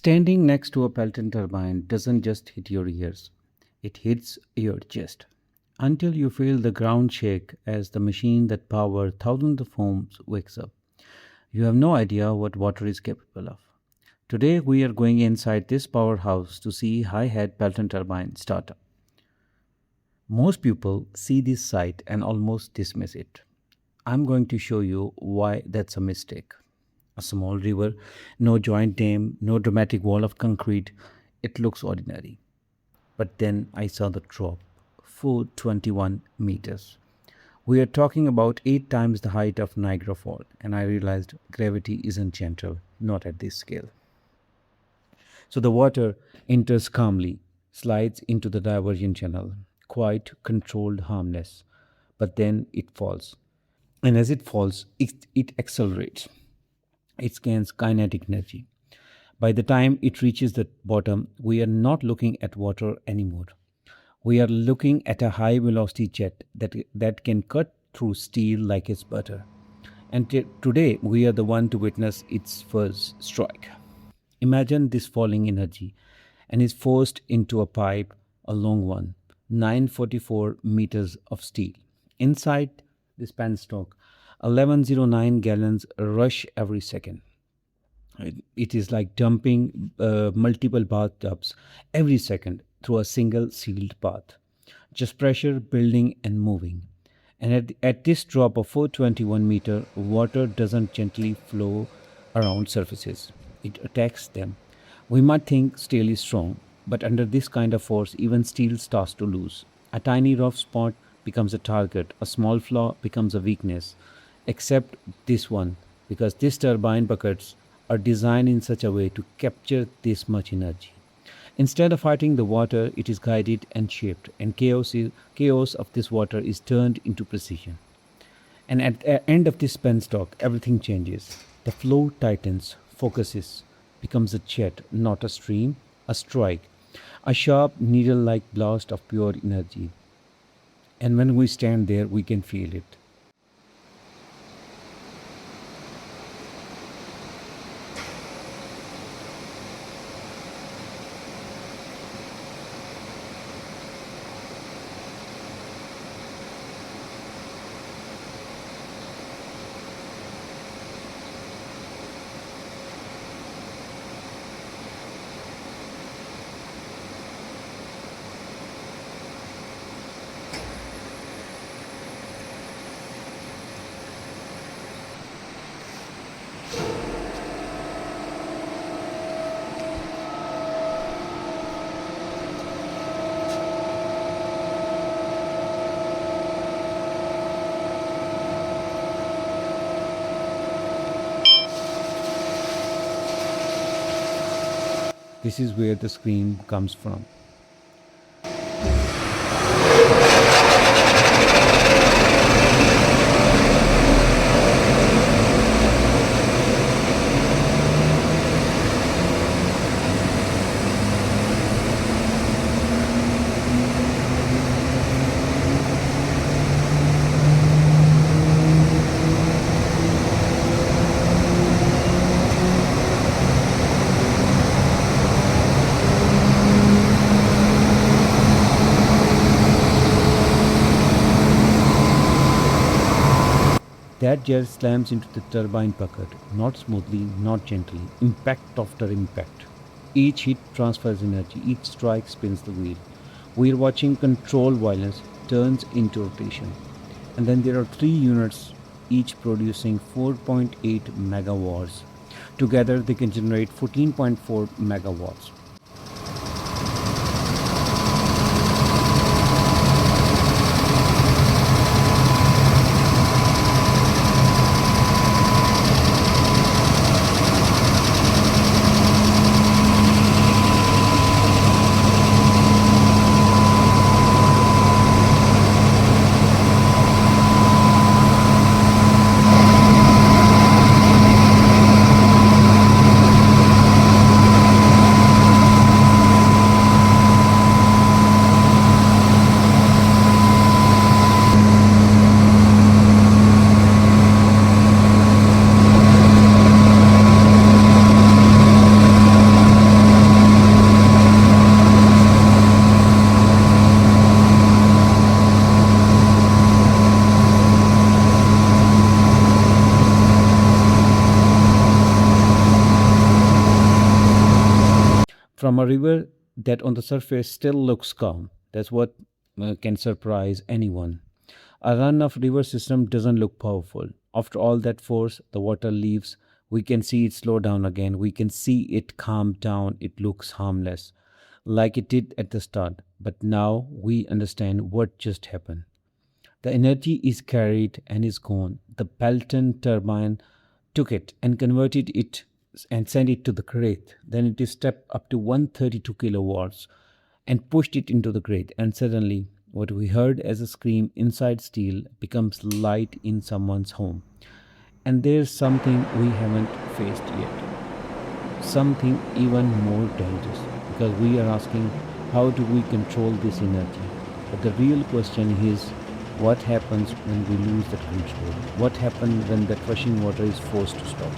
Standing next to a Pelton turbine doesn't just hit your ears, it hits your chest. Until you feel the ground shake as the machine that powers thousands of homes wakes up. You have no idea what water is capable of. Today we are going inside this powerhouse to see high-head Pelton turbine startup. Most people see this site and almost dismiss it. I'm going to show you why that's a mistake. A small river, no joint dam, no dramatic wall of concrete. It looks ordinary. But then I saw the drop, 421 meters. We are talking about 8 times the height of Niagara Falls, and I realized gravity isn't gentle, not at this scale. So the water enters calmly, slides into the diversion channel, quite controlled, harmless. But then it falls. And as it falls, it accelerates. It gains kinetic energy. By the time it reaches the bottom, we are not looking at water anymore. We are looking at a high velocity jet that can cut through steel like it's butter. And today we are the one to witness its first strike. Imagine this falling energy and is forced into a pipe, a long one, 944 meters of steel. Inside this penstock, 1109 gallons rush every second. It is like dumping multiple bathtubs every second through a single sealed path. Just pressure building and moving. And at this drop of 421 meter, water doesn't gently flow around surfaces. It attacks them. We might think steel is strong, but under this kind of force, even steel starts to lose. A tiny rough spot becomes a target. A small flaw becomes a weakness. Except this one, because these turbine buckets are designed in such a way to capture this much energy. Instead of fighting the water, it is guided and shaped, and chaos of this water is turned into precision. And at the end of this penstock, everything changes. The flow tightens, focuses, becomes a jet, not a stream, a strike, a sharp needle-like blast of pure energy. And when we stand there, we can feel it. This is where the scream comes from. That jet slams into the turbine bucket, not smoothly, not gently, impact after impact. Each hit transfers energy, each strike spins the wheel. We are watching control violence turns into rotation. And then there are 3 units, each producing 4.8 megawatts. Together they can generate 14.4 megawatts. from a river that on the surface still looks calm. That's what can surprise anyone. A run of river system doesn't look powerful. After all that force, the water leaves. We can see it slow down again. We can see it calm down. It looks harmless, like it did at the start. But now we understand what just happened. The energy is carried and is gone. The Pelton turbine took it and converted it and sent it to the grid. Then it is stepped up to 132 kilowatts and pushed it into the grid. And suddenly, what we heard as a scream inside steel becomes light in someone's home. And there's something we haven't faced yet, something even more dangerous, because we are asking, how do we control this energy? But the real question is, what happens when we lose that control? What happens when that rushing water is forced to stop?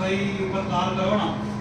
भाई ऊपर तार लगाओ ना।